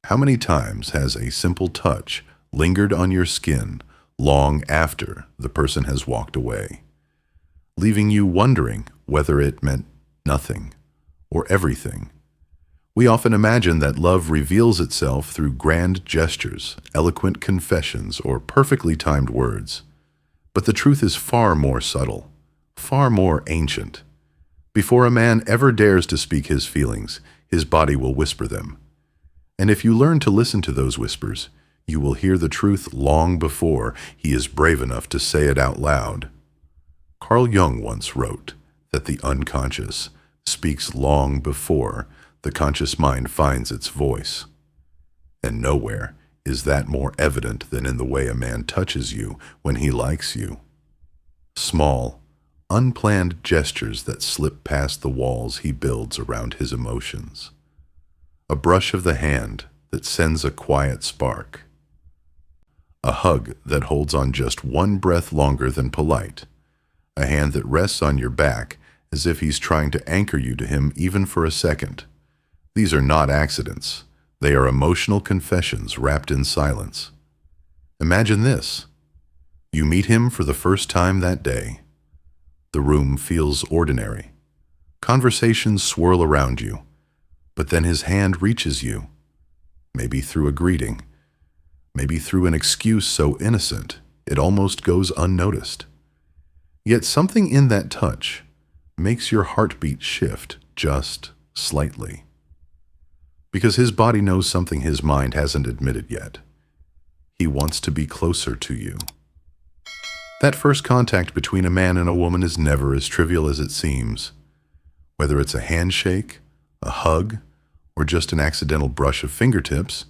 How many times has a simple touch lingered on your skin long after the person has walked away, leaving you wondering whether it meant nothing or everything? We often imagine that love reveals itself through grand gestures, eloquent confessions, or perfectly timed words. But the truth is far more subtle, far more ancient. Before a man ever dares to speak his feelings, his body will whisper them. And if you learn to listen to those whispers, you will hear the truth long before he is brave enough to say it out loud. Carl Jung once wrote that the unconscious speaks long before the conscious mind finds its voice. And nowhere is that more evident than in the way a man touches you when he likes you. Small, unplanned gestures that slip past the walls he builds around his emotions. A brush of the hand that sends a quiet spark. A hug that holds on just one breath longer than polite. A hand that rests on your back as if he's trying to anchor you to him even for a second. These are not accidents. They are emotional confessions wrapped in silence. Imagine this. You meet him for the first time that day. The room feels ordinary. Conversations swirl around you, but then his hand reaches you, maybe through a greeting, maybe through an excuse so innocent it almost goes unnoticed. Yet something in that touch makes your heartbeat shift just slightly. Because his body knows something his mind hasn't admitted yet. He wants to be closer to you. That first contact between a man and a woman is never as trivial as it seems. Whether it's a handshake, a hug, or just an accidental brush of fingertips,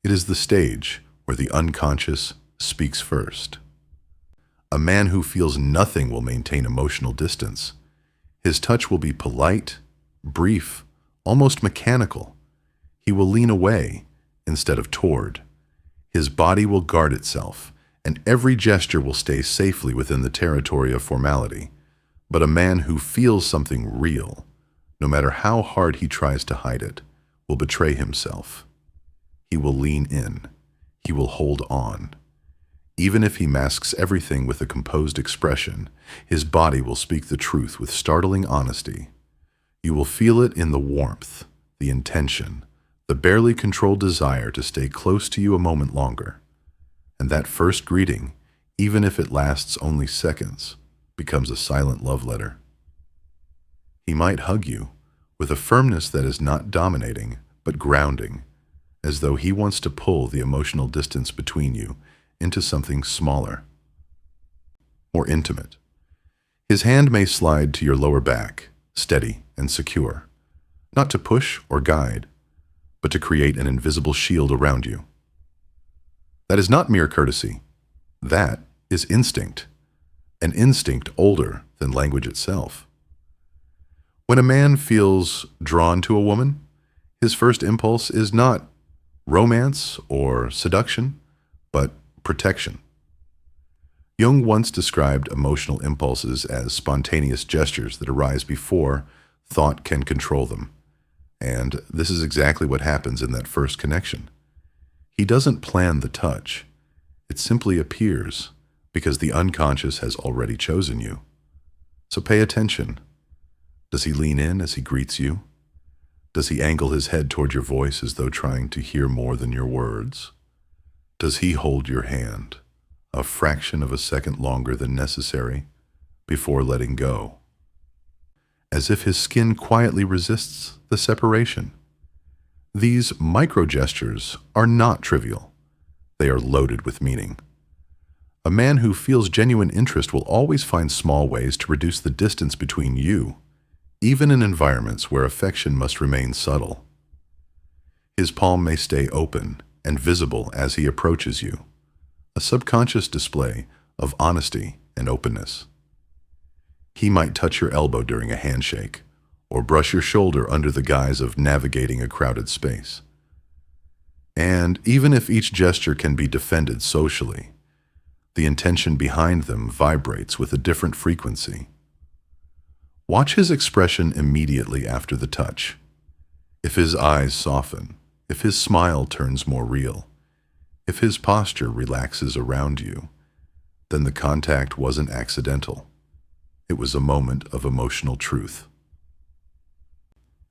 it is the stage where the unconscious speaks first. A man who feels nothing will maintain emotional distance. His touch will be polite, brief, almost mechanical. He will lean away instead of toward. His body will guard itself, and every gesture will stay safely within the territory of formality. But a man who feels something real, no matter how hard he tries to hide it, will betray himself. He will lean in. He will hold on. Even if he masks everything with a composed expression, his body will speak the truth with startling honesty. You will feel it in the warmth, the intention, the barely controlled desire to stay close to you a moment longer. And that first greeting, even if it lasts only seconds, becomes a silent love letter. He might hug you with a firmness that is not dominating, but grounding, as though he wants to pull the emotional distance between you into something smaller, more intimate. His hand may slide to your lower back, steady and secure, not to push or guide, but to create an invisible shield around you. That is not mere courtesy. That is instinct, an instinct older than language itself. When a man feels drawn to a woman, his first impulse is not romance or seduction, but protection. Jung once described emotional impulses as spontaneous gestures that arise before thought can control them. And this is exactly what happens in that first connection. He doesn't plan the touch. It simply appears because the unconscious has already chosen you. So pay attention. Does he lean in as he greets you? Does he angle his head toward your voice as though trying to hear more than your words? Does he hold your hand a fraction of a second longer than necessary before letting go? As if his skin quietly resists the separation. These micro-gestures are not trivial. They are loaded with meaning. A man who feels genuine interest will always find small ways to reduce the distance between you, even in environments where affection must remain subtle. His palm may stay open and visible as he approaches you, a subconscious display of honesty and openness. He might touch your elbow during a handshake, or brush your shoulder under the guise of navigating a crowded space. And even if each gesture can be defended socially, the intention behind them vibrates with a different frequency. Watch his expression immediately after the touch. If his eyes soften, if his smile turns more real, if his posture relaxes around you, then the contact wasn't accidental. It was a moment of emotional truth.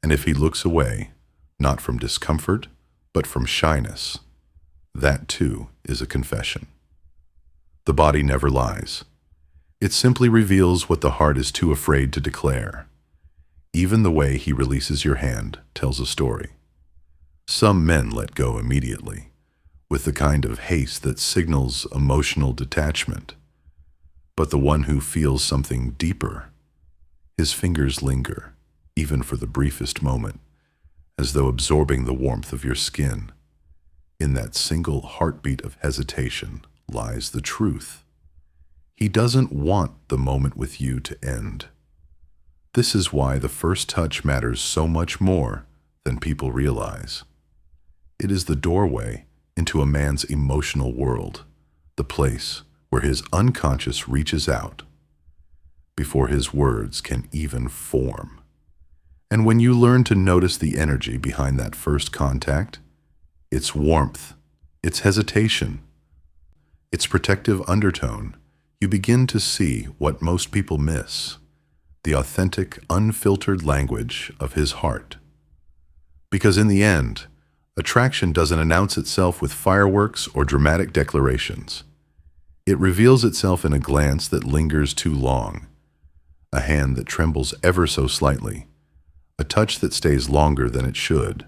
And if he looks away, not from discomfort, but from shyness, that too is a confession. The body never lies. It simply reveals what the heart is too afraid to declare. Even the way he releases your hand tells a story. Some men let go immediately, with the kind of haste that signals emotional detachment. But the one who feels something deeper, his fingers linger, even for the briefest moment, as though absorbing the warmth of your skin. In that single heartbeat of hesitation lies the truth. He doesn't want the moment with you to end. This is why the first touch matters so much more than people realize. It is the doorway into a man's emotional world, the place where his unconscious reaches out before his words can even form. And when you learn to notice the energy behind that first contact, its warmth, its hesitation, its protective undertone, you begin to see what most people miss, the authentic, unfiltered language of his heart. Because in the end, attraction doesn't announce itself with fireworks or dramatic declarations. It reveals itself in a glance that lingers too long, a hand that trembles ever so slightly, a touch that stays longer than it should.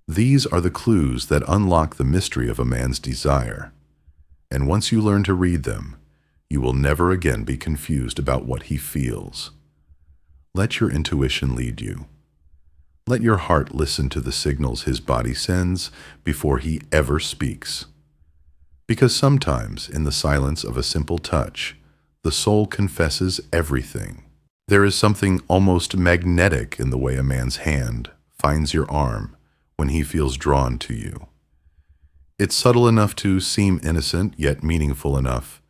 These are the clues that unlock the mystery of a man's desire. And once you learn to read them, you will never again be confused about what he feels. Let your intuition lead you. Let your heart listen to the signals his body sends before he ever speaks. Because sometimes, in the silence of a simple touch, the soul confesses everything. There is something almost magnetic in the way a man's hand finds your arm when he feels drawn to you. It's subtle enough to seem innocent, yet meaningful enough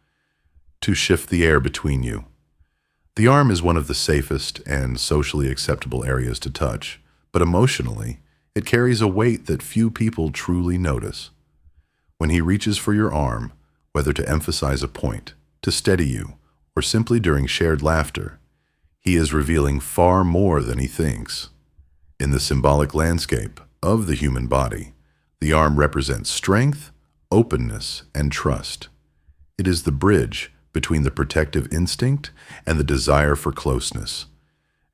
to shift the air between you. The arm is one of the safest and socially acceptable areas to touch, but emotionally, it carries a weight that few people truly notice. When he reaches for your arm, whether to emphasize a point, to steady you, or simply during shared laughter, he is revealing far more than he thinks. In the symbolic landscape of the human body, the arm represents strength, openness, and trust. It is the bridge between the protective instinct and the desire for closeness.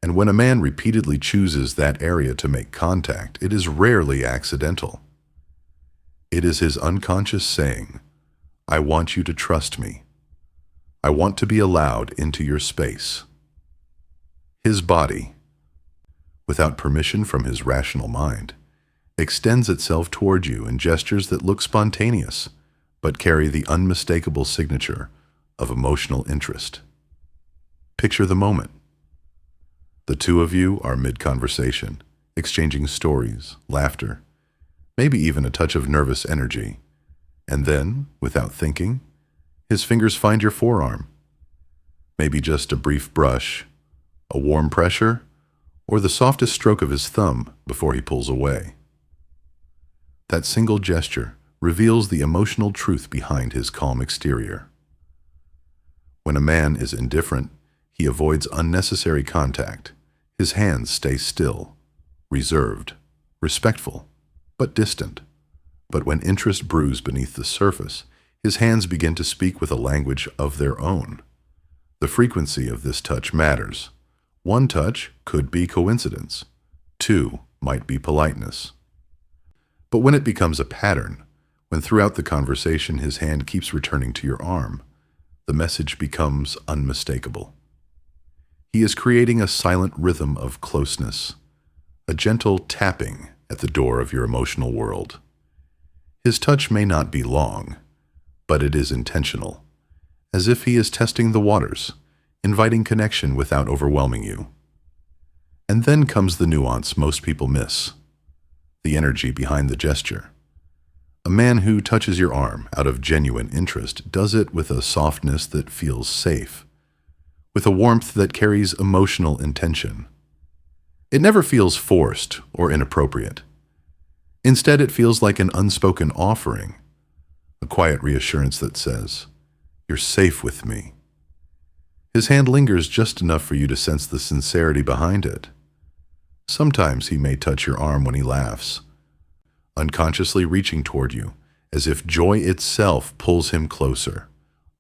And when a man repeatedly chooses that area to make contact, it is rarely accidental. It is his unconscious saying, "I want you to trust me. I want to be allowed into your space." His body, without permission from his rational mind, extends itself toward you in gestures that look spontaneous, but carry the unmistakable signature of emotional interest. Picture the moment. The two of you are mid-conversation, exchanging stories, laughter, maybe even a touch of nervous energy. And then, without thinking, his fingers find your forearm. Maybe just a brief brush, a warm pressure, or the softest stroke of his thumb before he pulls away. That single gesture reveals the emotional truth behind his calm exterior. When a man is indifferent, he avoids unnecessary contact. His hands stay still, reserved, respectful, but distant. But when interest brews beneath the surface, his hands begin to speak with a language of their own. The frequency of this touch matters. One touch could be coincidence. Two might be politeness. But when it becomes a pattern, when throughout the conversation his hand keeps returning to your arm, the message becomes unmistakable. He is creating a silent rhythm of closeness, a gentle tapping at the door of your emotional world. His touch may not be long, but it is intentional, as if he is testing the waters, inviting connection without overwhelming you. And then comes the nuance most people miss, the energy behind the gesture. A man who touches your arm out of genuine interest does it with a softness that feels safe, with a warmth that carries emotional intention. It never feels forced or inappropriate. Instead, it feels like an unspoken offering, a quiet reassurance that says, "You're safe with me." His hand lingers just enough for you to sense the sincerity behind it. Sometimes he may touch your arm when he laughs, unconsciously reaching toward you, as if joy itself pulls him closer.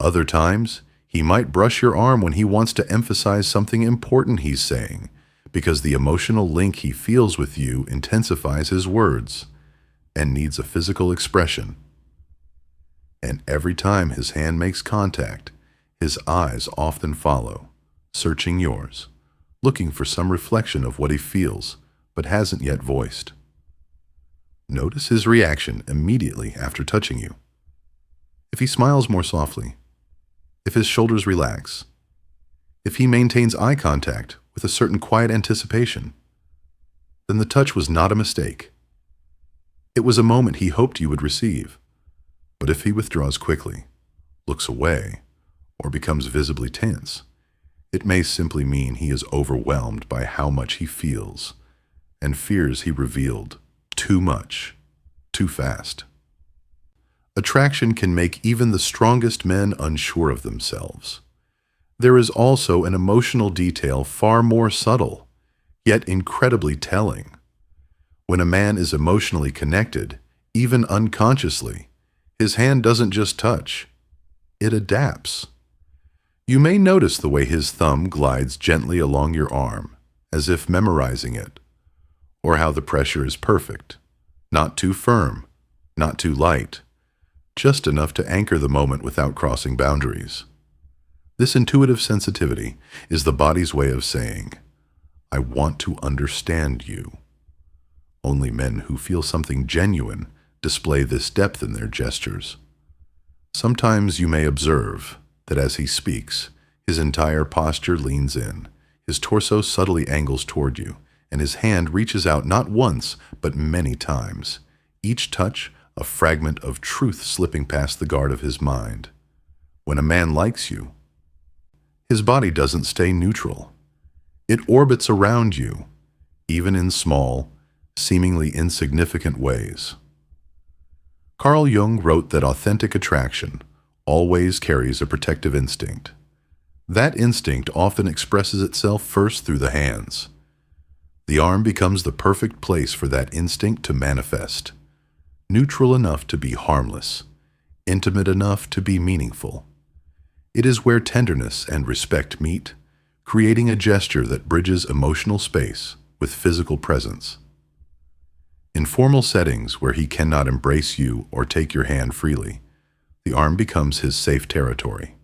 Other times, he might brush your arm when he wants to emphasize something important he's saying, because the emotional link he feels with you intensifies his words and needs a physical expression. And every time his hand makes contact, his eyes often follow, searching yours, looking for some reflection of what he feels but hasn't yet voiced. Notice his reaction immediately after touching you. If he smiles more softly, if his shoulders relax, if he maintains eye contact with a certain quiet anticipation, then the touch was not a mistake. It was a moment he hoped you would receive. But if he withdraws quickly, looks away, or becomes visibly tense, it may simply mean he is overwhelmed by how much he feels and fears he revealed too much, too fast. Attraction can make even the strongest men unsure of themselves. There is also an emotional detail far more subtle, yet incredibly telling. When a man is emotionally connected, even unconsciously, his hand doesn't just touch, it adapts. You may notice the way his thumb glides gently along your arm, as if memorizing it, or how the pressure is perfect, not too firm, not too light, just enough to anchor the moment without crossing boundaries. This intuitive sensitivity is the body's way of saying, "I want to understand you." Only men who feel something genuine display this depth in their gestures. Sometimes you may observe that as he speaks, his entire posture leans in, his torso subtly angles toward you, and his hand reaches out not once, but many times, each touch a fragment of truth slipping past the guard of his mind. When a man likes you, his body doesn't stay neutral. It orbits around you, even in small, seemingly insignificant ways. Carl Jung wrote that authentic attraction always carries a protective instinct. That instinct often expresses itself first through the hands. The arm becomes the perfect place for that instinct to manifest, neutral enough to be harmless, intimate enough to be meaningful. It is where tenderness and respect meet, creating a gesture that bridges emotional space with physical presence. In formal settings where he cannot embrace you or take your hand freely, the arm becomes his safe territory.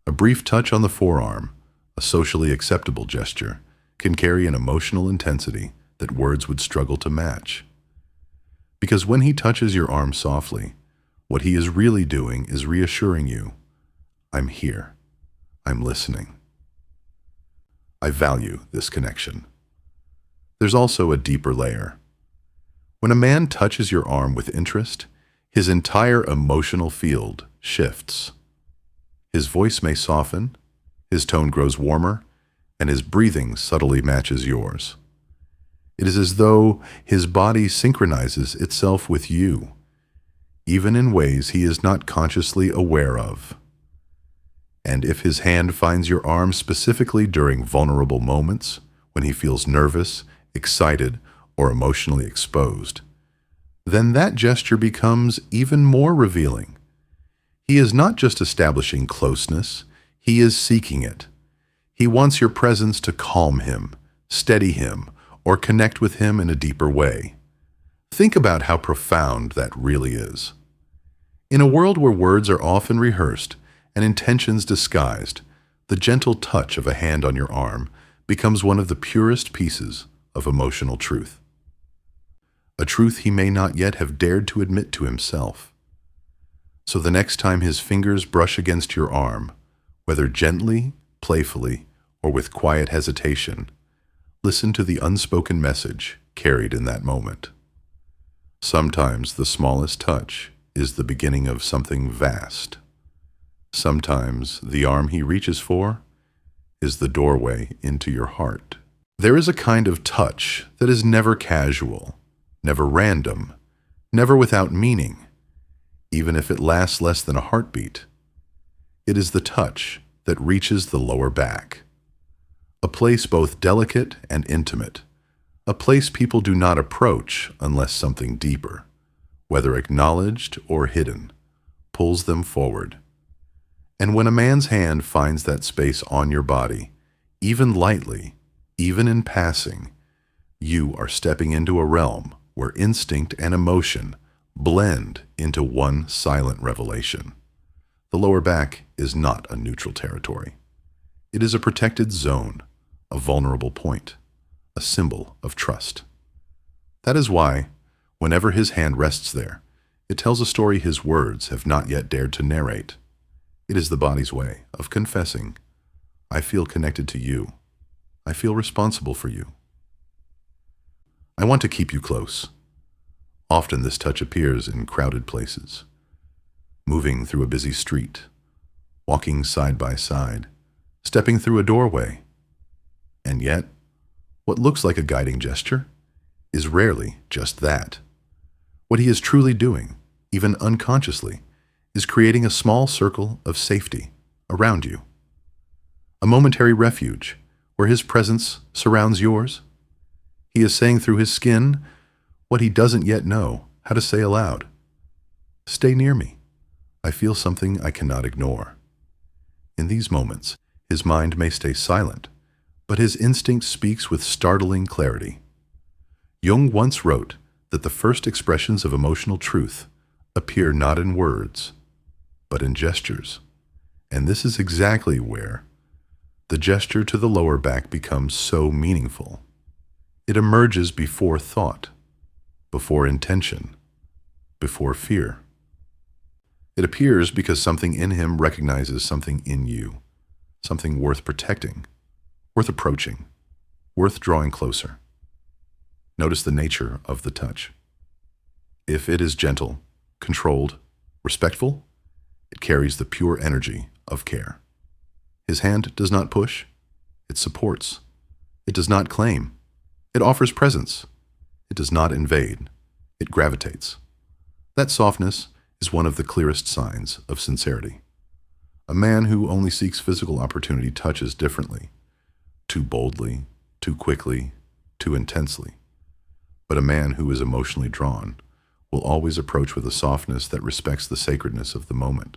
A brief touch on the forearm, a socially acceptable gesture, can carry an emotional intensity that words would struggle to match. Because when he touches your arm softly, what he is really doing is reassuring you, "I'm here. I'm listening. I value this connection." There's also a deeper layer. When a man touches your arm with interest, his entire emotional field shifts. His voice may soften, his tone grows warmer, and his breathing subtly matches yours. It is as though his body synchronizes itself with you, even in ways he is not consciously aware of. And if his hand finds your arm specifically during vulnerable moments, when he feels nervous, excited, or emotionally exposed, then that gesture becomes even more revealing. He is not just establishing closeness, he is seeking it. He wants your presence to calm him, steady him, or connect with him in a deeper way. Think about how profound that really is. In a world where words are often rehearsed and intentions disguised, the gentle touch of a hand on your arm becomes one of the purest pieces of emotional truth. A truth he may not yet have dared to admit to himself. So the next time his fingers brush against your arm, whether gently, playfully, or with quiet hesitation, listen to the unspoken message carried in that moment. Sometimes the smallest touch is the beginning of something vast. Sometimes the arm he reaches for is the doorway into your heart. There is a kind of touch that is never casual, never random, never without meaning, even if it lasts less than a heartbeat. It is the touch that reaches the lower back, a place both delicate and intimate, a place people do not approach unless something deeper, whether acknowledged or hidden, pulls them forward. And when a man's hand finds that space on your body, even lightly, even in passing, you are stepping into a realm where instinct and emotion blend into one silent revelation. The lower back is not a neutral territory. It is a protected zone, a vulnerable point, a symbol of trust. That is why, whenever his hand rests there, it tells a story his words have not yet dared to narrate. It is the body's way of confessing, I feel connected to you. I feel responsible for you. I want to keep you close. Often this touch appears in crowded places, moving through a busy street, walking side by side, stepping through a doorway. And yet, what looks like a guiding gesture is rarely just that. What he is truly doing, even unconsciously, is creating a small circle of safety around you. A momentary refuge where his presence surrounds yours. He is saying through his skin what he doesn't yet know how to say aloud. Stay near me. I feel something I cannot ignore. In these moments, his mind may stay silent, but his instinct speaks with startling clarity. Jung once wrote that the first expressions of emotional truth appear not in words, but in gestures. And this is exactly where the gesture to the lower back becomes so meaningful. It emerges before thought, before intention, before fear. It appears because something in him recognizes something in you, something worth protecting, worth approaching, worth drawing closer. Notice the nature of the touch. If it is gentle, controlled, respectful, it carries the pure energy of care. His hand does not push, it supports. It does not claim, it offers presence. It does not invade, it gravitates. That softness is one of the clearest signs of sincerity. A man who only seeks physical opportunity touches differently, too boldly, too quickly, too intensely. But a man who is emotionally drawn will always approach with a softness that respects the sacredness of the moment.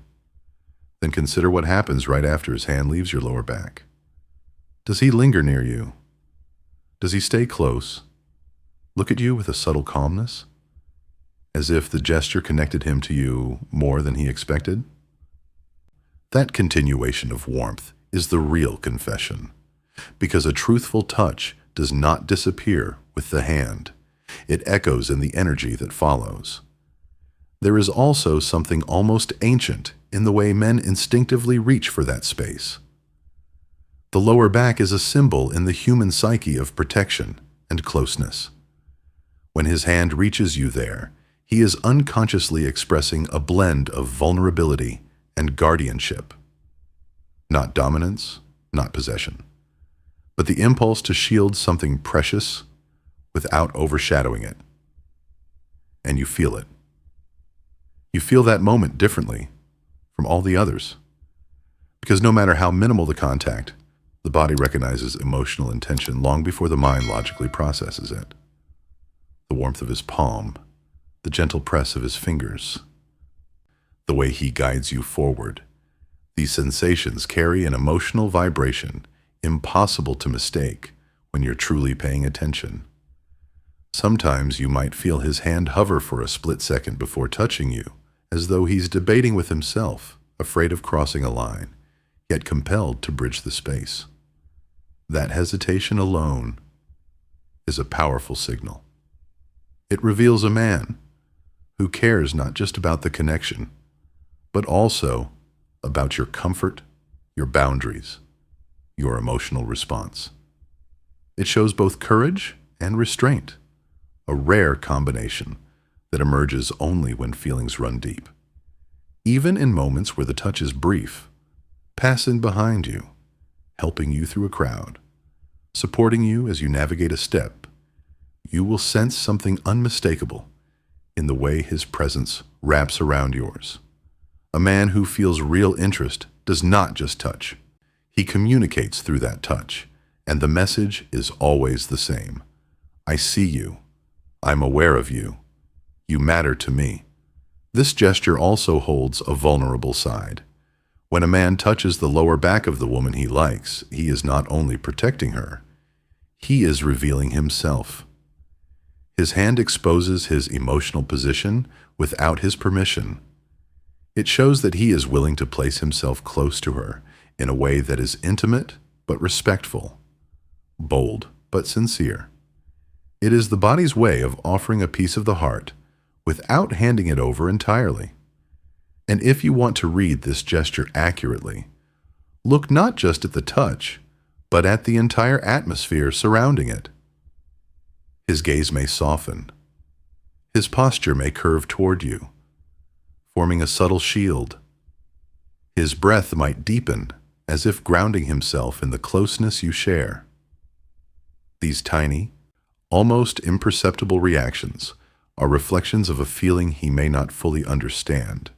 Then consider what happens right after his hand leaves your lower back. Does he linger near you? Does he stay close, look at you with a subtle calmness, as if the gesture connected him to you more than he expected? That continuation of warmth is the real confession, because a truthful touch does not disappear with the hand. It echoes in the energy that follows. There is also something almost ancient in the way men instinctively reach for that space. The lower back is a symbol in the human psyche of protection and closeness. When his hand reaches you there, he is unconsciously expressing a blend of vulnerability and guardianship. Not dominance, not possession, but the impulse to shield something precious without overshadowing it. And you feel it. You feel that moment differently from all the others. Because no matter how minimal the contact, the body recognizes emotional intention long before the mind logically processes it. The warmth of his palm, the gentle press of his fingers, the way he guides you forward. These sensations carry an emotional vibration impossible to mistake when you're truly paying attention. Sometimes you might feel his hand hover for a split second before touching you, as though he's debating with himself, afraid of crossing a line, yet compelled to bridge the space. That hesitation alone is a powerful signal. It reveals a man who cares not just about the connection, but also about your comfort, your boundaries, your emotional response. It shows both courage and restraint, a rare combination that emerges only when feelings run deep. Even in moments where the touch is brief, passing behind you, helping you through a crowd, supporting you as you navigate a step, you will sense something unmistakable in the way his presence wraps around yours. A man who feels real interest does not just touch. He communicates through that touch, and the message is always the same. I see you. I'm aware of you. You matter to me. This gesture also holds a vulnerable side. When a man touches the lower back of the woman he likes, he is not only protecting her, he is revealing himself. His hand exposes his emotional position without his permission. It shows that he is willing to place himself close to her in a way that is intimate but respectful, bold but sincere. It is the body's way of offering a piece of the heart without handing it over entirely. And if you want to read this gesture accurately, look not just at the touch, but at the entire atmosphere surrounding it. His gaze may soften. His posture may curve toward you, forming a subtle shield. His breath might deepen, as if grounding himself in the closeness you share. These tiny, almost imperceptible reactions are reflections of a feeling he may not fully understand,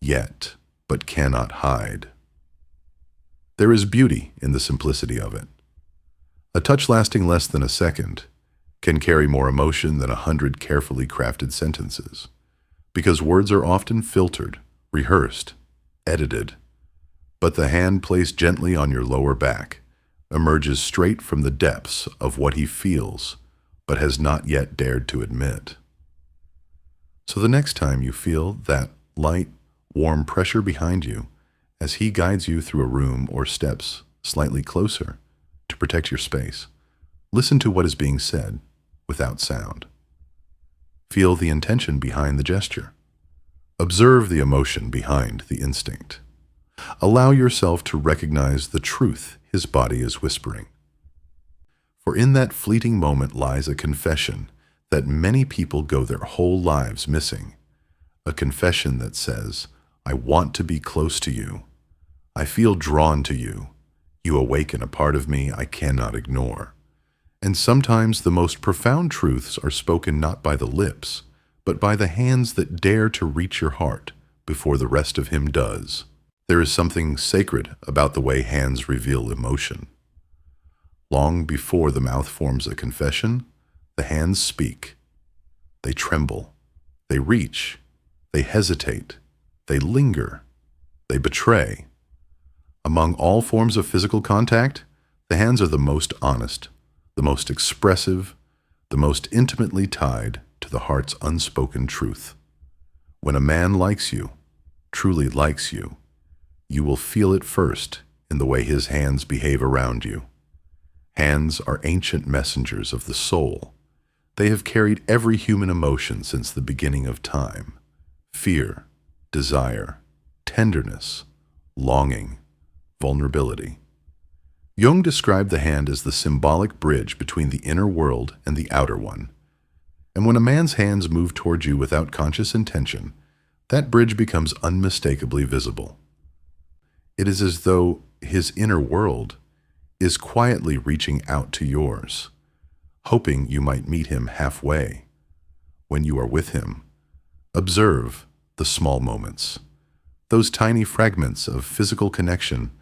yet, but cannot hide. There is beauty in the simplicity of it. A touch lasting less than a second can carry more emotion than 100 carefully crafted sentences, because words are often filtered, rehearsed, edited. But the hand placed gently on your lower back emerges straight from the depths of what he feels, but has not yet dared to admit. So the next time you feel that light, warm pressure behind you, as he guides you through a room or steps slightly closer to protect your space, listen to what is being said without sound. Feel the intention behind the gesture. Observe the emotion behind the instinct. Allow yourself to recognize the truth his body is whispering. For in that fleeting moment lies a confession that many people go their whole lives missing. A confession that says, I want to be close to you. I feel drawn to you. You awaken a part of me I cannot ignore. And sometimes the most profound truths are spoken not by the lips, but by the hands that dare to reach your heart before the rest of him does. There is something sacred about the way hands reveal emotion. Long before the mouth forms a confession, the hands speak. They tremble. They reach. They hesitate. They linger. They betray. Among all forms of physical contact, the hands are the most honest, the most expressive, the most intimately tied to the heart's unspoken truth. When a man likes you, truly likes you, you will feel it first in the way his hands behave around you. Hands are ancient messengers of the soul. They have carried every human emotion since the beginning of time: fear, desire, tenderness, longing, vulnerability. Jung described the hand as the symbolic bridge between the inner world and the outer one. And when a man's hands move toward you without conscious intention, that bridge becomes unmistakably visible. It is as though his inner world is quietly reaching out to yours, hoping you might meet him halfway. When you are with him, observe the small moments, those tiny fragments of physical connection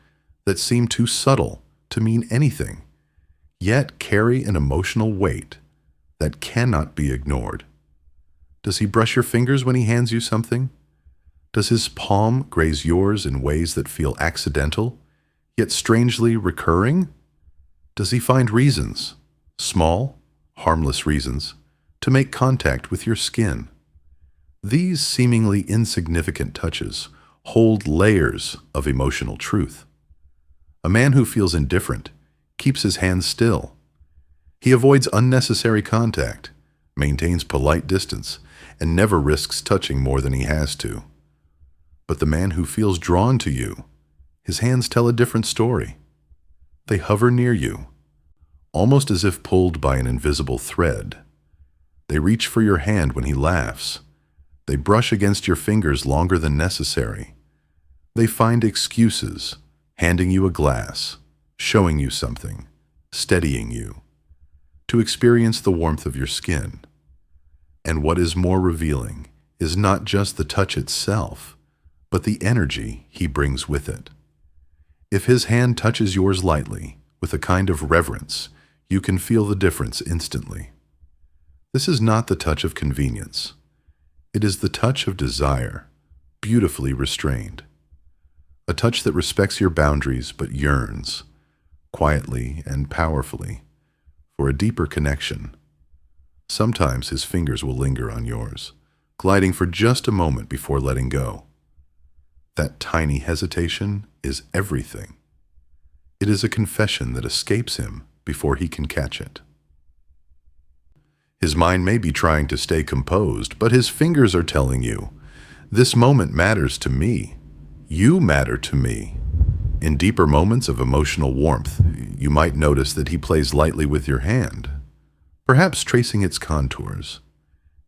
that seem too subtle to mean anything, yet carry an emotional weight that cannot be ignored. Does he brush your fingers when he hands you something? Does his palm graze yours in ways that feel accidental, yet strangely recurring? Does he find reasons, small, harmless reasons, to make contact with your skin? These seemingly insignificant touches hold layers of emotional truth. A man who feels indifferent keeps his hands still. He avoids unnecessary contact, maintains polite distance, and never risks touching more than he has to. But the man who feels drawn to you, his hands tell a different story. They hover near you, almost as if pulled by an invisible thread. They reach for your hand when he laughs. They brush against your fingers longer than necessary. They find excuses, handing you a glass, showing you something, steadying you. to experience the warmth of your skin. And what is more revealing is not just the touch itself, but the energy he brings with it. If his hand touches yours lightly, with a kind of reverence, you can feel the difference instantly. This is not the touch of convenience. It is the touch of desire, beautifully restrained. A touch that respects your boundaries but yearns, quietly and powerfully, for a deeper connection. Sometimes his fingers will linger on yours, gliding for just a moment before letting go. That tiny hesitation is everything. It is a confession that escapes him before he can catch it. His mind may be trying to stay composed, but his fingers are telling you, "This moment matters to me. You matter to me." In deeper moments of emotional warmth, you might notice that he plays lightly with your hand, perhaps tracing its contours,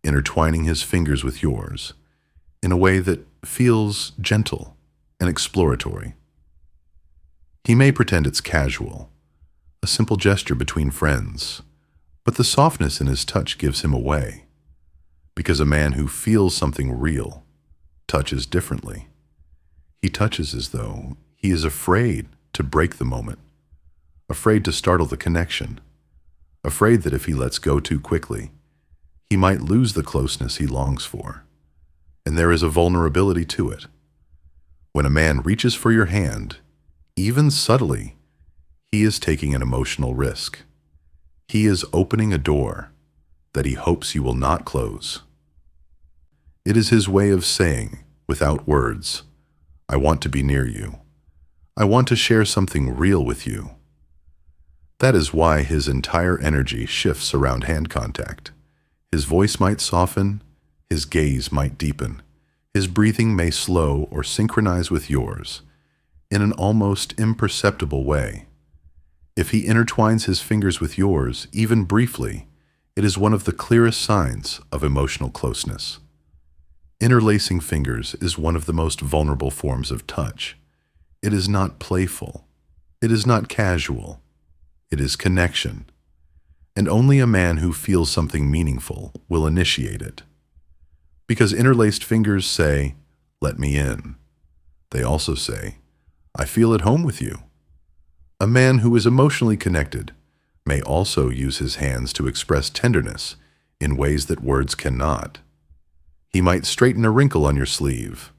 intertwining his fingers with yours, in a way that feels gentle and exploratory. He may pretend it's casual, a simple gesture between friends, but the softness in his touch gives him away, because a man who feels something real touches differently. He touches as though he is afraid to break the moment, afraid to startle the connection, afraid that if he lets go too quickly, he might lose the closeness he longs for. And there is a vulnerability to it. When a man reaches for your hand, even subtly, he is taking an emotional risk. He is opening a door that he hopes you will not close. It is his way of saying, without words, "I want to be near you. I want to share something real with you." That is why his entire energy shifts around hand contact. His voice might soften, his gaze might deepen, his breathing may slow or synchronize with yours, in an almost imperceptible way. If he intertwines his fingers with yours, even briefly, it is one of the clearest signs of emotional closeness. Interlacing fingers is one of the most vulnerable forms of touch. It is not playful. It is not casual. It is connection. And only a man who feels something meaningful will initiate it. Because interlaced fingers say, "Let me in." They also say, "I feel at home with you." A man who is emotionally connected may also use his hands to express tenderness in ways that words cannot. He might straighten a wrinkle on your sleeve,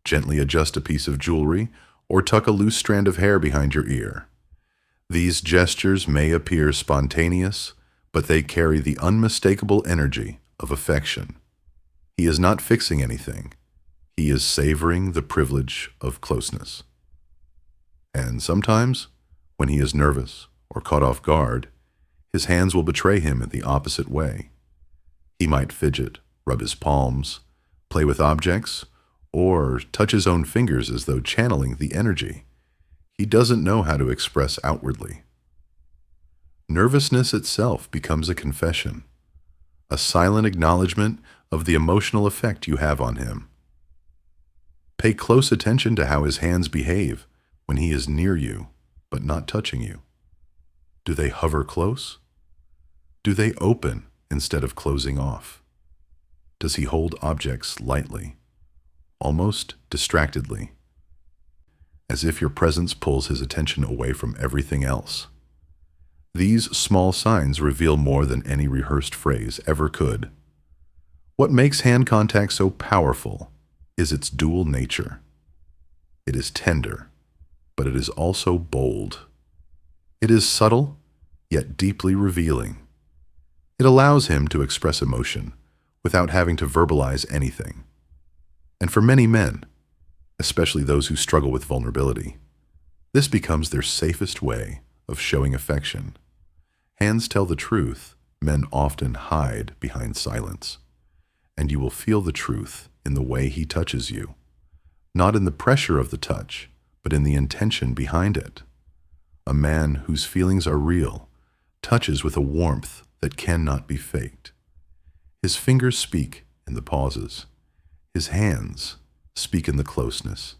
gently adjust a piece of jewelry, or tuck a loose strand of hair behind your ear. These gestures may appear spontaneous, but they carry the unmistakable energy of affection. He is not fixing anything. He is savoring the privilege of closeness. And sometimes, when he is nervous or caught off guard, his hands will betray him in the opposite way. He might fidget, rub his palms, play with objects, or touch his own fingers as though channeling the energy he doesn't know how to express outwardly. Nervousness itself becomes a confession, a silent acknowledgement of the emotional effect you have on him. Pay close attention to how his hands behave when he is near you, but not touching you. Do they hover close? Do they open instead of closing off? Does he hold objects lightly, almost distractedly, as if your presence pulls his attention away from everything else? These small signs reveal more than any rehearsed phrase ever could. What makes hand contact so powerful is its dual nature. It is tender, but it is also bold. It is subtle, yet deeply revealing. It allows him to express emotion without having to verbalize anything. And for many men, especially those who struggle with vulnerability, this becomes their safest way of showing affection. Hands tell the truth men often hide behind silence. And you will feel the truth in the way he touches you, not in the pressure of the touch, but in the intention behind it. A man whose feelings are real touches with a warmth that cannot be faked. His fingers speak in the pauses. His hands speak in the closeness.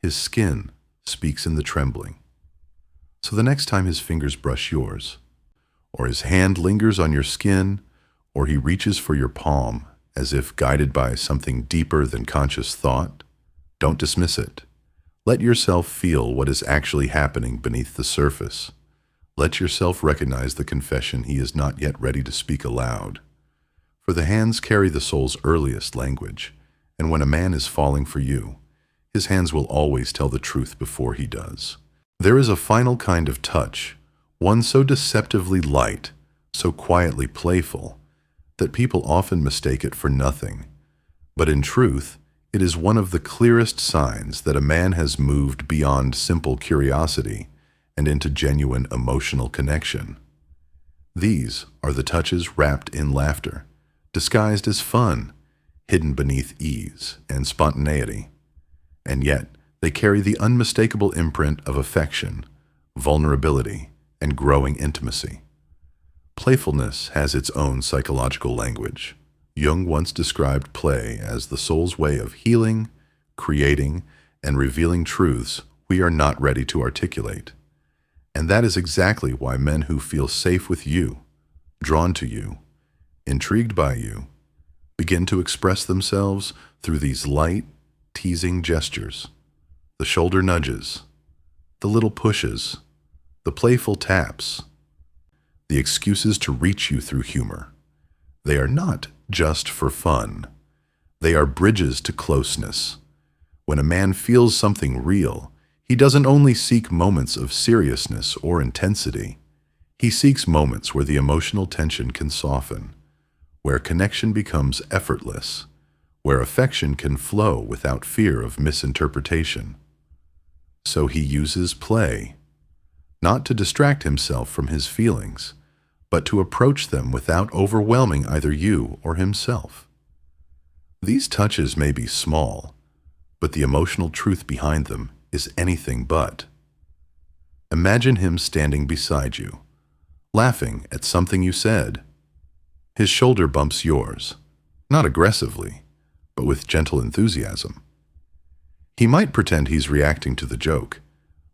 His skin speaks in the trembling. So the next time his fingers brush yours, or his hand lingers on your skin, or he reaches for your palm as if guided by something deeper than conscious thought, don't dismiss it. Let yourself feel what is actually happening beneath the surface. Let yourself recognize the confession he is not yet ready to speak aloud. For the hands carry the soul's earliest language, and when a man is falling for you, his hands will always tell the truth before he does. There is a final kind of touch, one so deceptively light, so quietly playful, that people often mistake it for nothing. But in truth, it is one of the clearest signs that a man has moved beyond simple curiosity and into genuine emotional connection. These are the touches wrapped in laughter, disguised as fun, hidden beneath ease and spontaneity. And yet, they carry the unmistakable imprint of affection, vulnerability, and growing intimacy. Playfulness has its own psychological language. Jung once described play as the soul's way of healing, creating, and revealing truths we are not ready to articulate. And that is exactly why men who feel safe with you, drawn to you, intrigued by you, begin to express themselves through these light, teasing gestures, the shoulder nudges, the little pushes, the playful taps, the excuses to reach you through humor. They are not just for fun. They are bridges to closeness. When a man feels something real, he doesn't only seek moments of seriousness or intensity. He seeks moments where the emotional tension can soften, where connection becomes effortless, where affection can flow without fear of misinterpretation. So he uses play, not to distract himself from his feelings, but to approach them without overwhelming either you or himself. These touches may be small, but the emotional truth behind them is anything but. Imagine him standing beside you, laughing at something you said. His shoulder bumps yours, not aggressively, but with gentle enthusiasm. He might pretend he's reacting to the joke,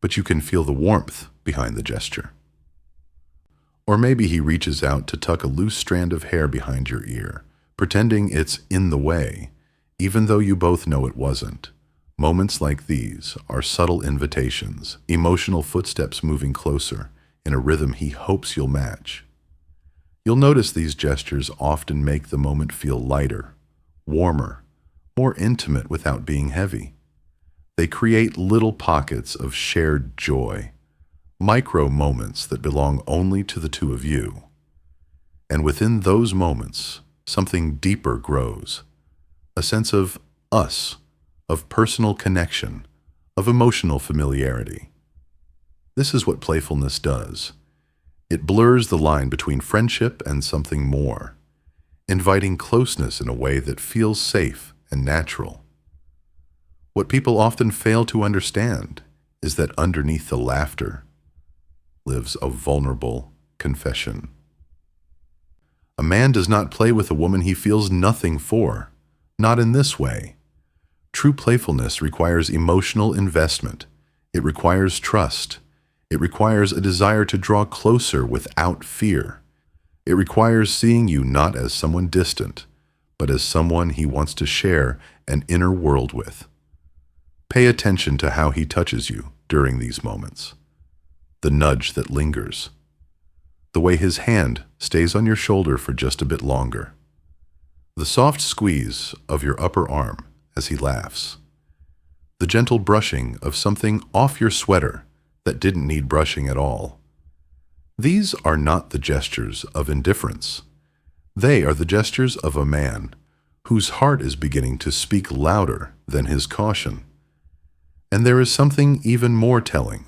but you can feel the warmth behind the gesture. Or maybe he reaches out to tuck a loose strand of hair behind your ear, pretending it's in the way, even though you both know it wasn't. Moments like these are subtle invitations, emotional footsteps moving closer in a rhythm he hopes you'll match. You'll notice these gestures often make the moment feel lighter, warmer, more intimate without being heavy. They create little pockets of shared joy, micro moments that belong only to the two of you. And within those moments, something deeper grows, a sense of us, of personal connection, of emotional familiarity. This is what playfulness does. It blurs the line between friendship and something more, inviting closeness in a way that feels safe and natural. What people often fail to understand is that underneath the laughter lives a vulnerable confession. A man does not play with a woman he feels nothing for, not in this way. True playfulness requires emotional investment. It requires trust. It requires a desire to draw closer without fear. It requires seeing you not as someone distant, but as someone he wants to share an inner world with. Pay attention to how he touches you during these moments. The nudge that lingers. The way his hand stays on your shoulder for just a bit longer. The soft squeeze of your upper arm as he laughs. The gentle brushing of something off your sweater that didn't need brushing at all. These are not the gestures of indifference. They are the gestures of a man whose heart is beginning to speak louder than his caution. And there is something even more telling.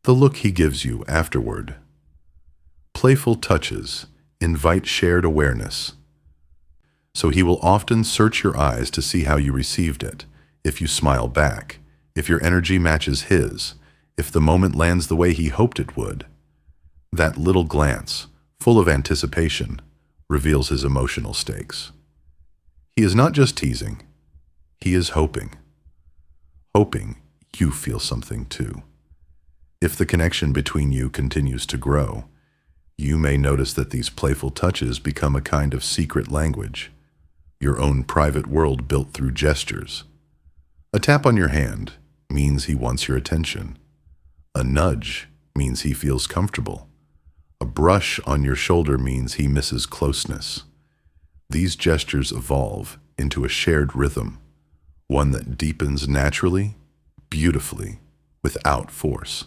The look he gives you afterward. Playful touches invite shared awareness. So he will often search your eyes to see how you received it, if you smile back, if your energy matches his, if the moment lands the way he hoped it would. That little glance, full of anticipation, reveals his emotional stakes. He is not just teasing, he is hoping. Hoping you feel something too. If the connection between you continues to grow, You may notice that these playful touches become a kind of secret language, your own private world built through gestures. A tap on your hand means he wants your attention. A nudge means he feels comfortable. A brush on your shoulder means he misses closeness. These gestures evolve into a shared rhythm, one that deepens naturally, beautifully, without force.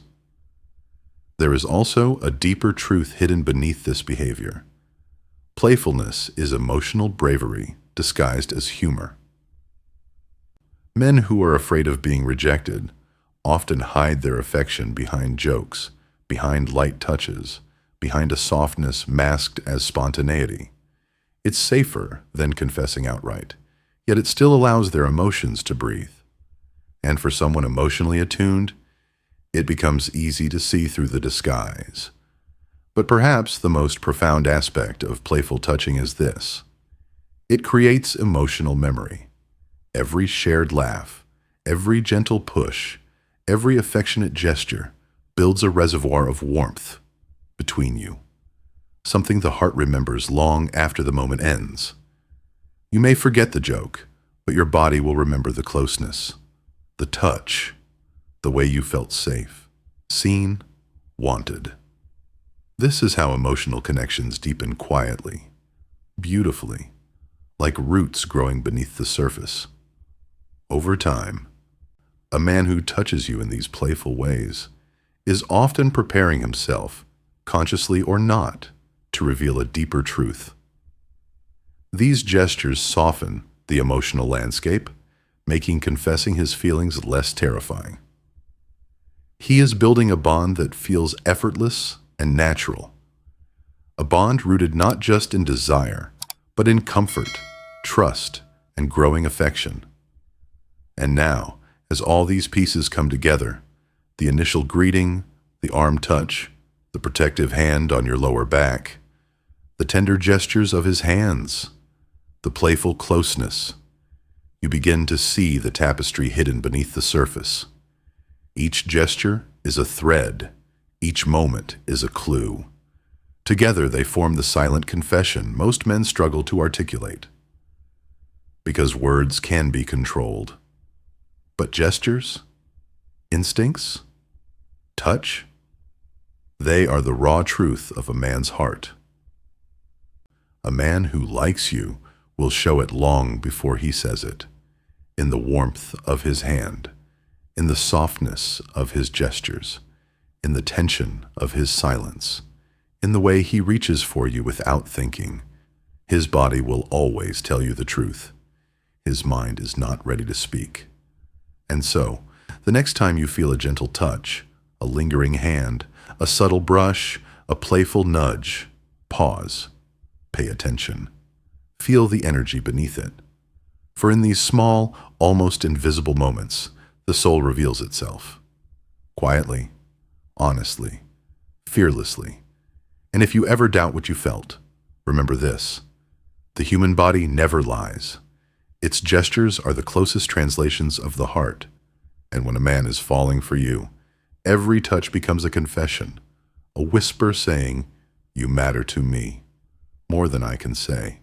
There is also a deeper truth hidden beneath this behavior. Playfulness is emotional bravery disguised as humor. Men who are afraid of being rejected often hide their affection behind jokes, behind light touches, behind a softness masked as spontaneity. It's safer than confessing outright, yet it still allows their emotions to breathe. And for someone emotionally attuned, it becomes easy to see through the disguise. But perhaps the most profound aspect of playful touching is this. It creates emotional memory. Every shared laugh, every gentle push, every affectionate gesture builds a reservoir of warmth between you, something the heart remembers long after the moment ends. You may forget the joke, but your body will remember the closeness, the touch, the way you felt safe, seen, wanted. This is how emotional connections deepen quietly, beautifully, like roots growing beneath the surface. Over time, a man who touches you in these playful ways is often preparing himself, consciously or not, to reveal a deeper truth. These gestures soften the emotional landscape, making confessing his feelings less terrifying. He is building a bond that feels effortless and natural, a bond rooted not just in desire, but in comfort, trust, and growing affection. And now, as all these pieces come together, the initial greeting, the arm touch, the protective hand on your lower back, the tender gestures of his hands, the playful closeness, you begin to see the tapestry hidden beneath the surface. Each gesture is a thread, each moment is a clue. Together they form the silent confession most men struggle to articulate. Because words can be controlled. But gestures, instincts, touch, they are the raw truth of a man's heart. A man who likes you will show it long before he says it, in the warmth of his hand, in the softness of his gestures, in the tension of his silence, in the way he reaches for you without thinking. His body will always tell you the truth. His mind is not ready to speak. And so, the next time you feel a gentle touch, a lingering hand, a subtle brush, a playful nudge, pause, pay attention. Feel the energy beneath it. For in these small, almost invisible moments, the soul reveals itself. Quietly, honestly, fearlessly. And if you ever doubt what you felt, remember this. The human body never lies. Its gestures are the closest translations of the heart. And when a man is falling for you, every touch becomes a confession, a whisper saying, "You matter to me, more than I can say."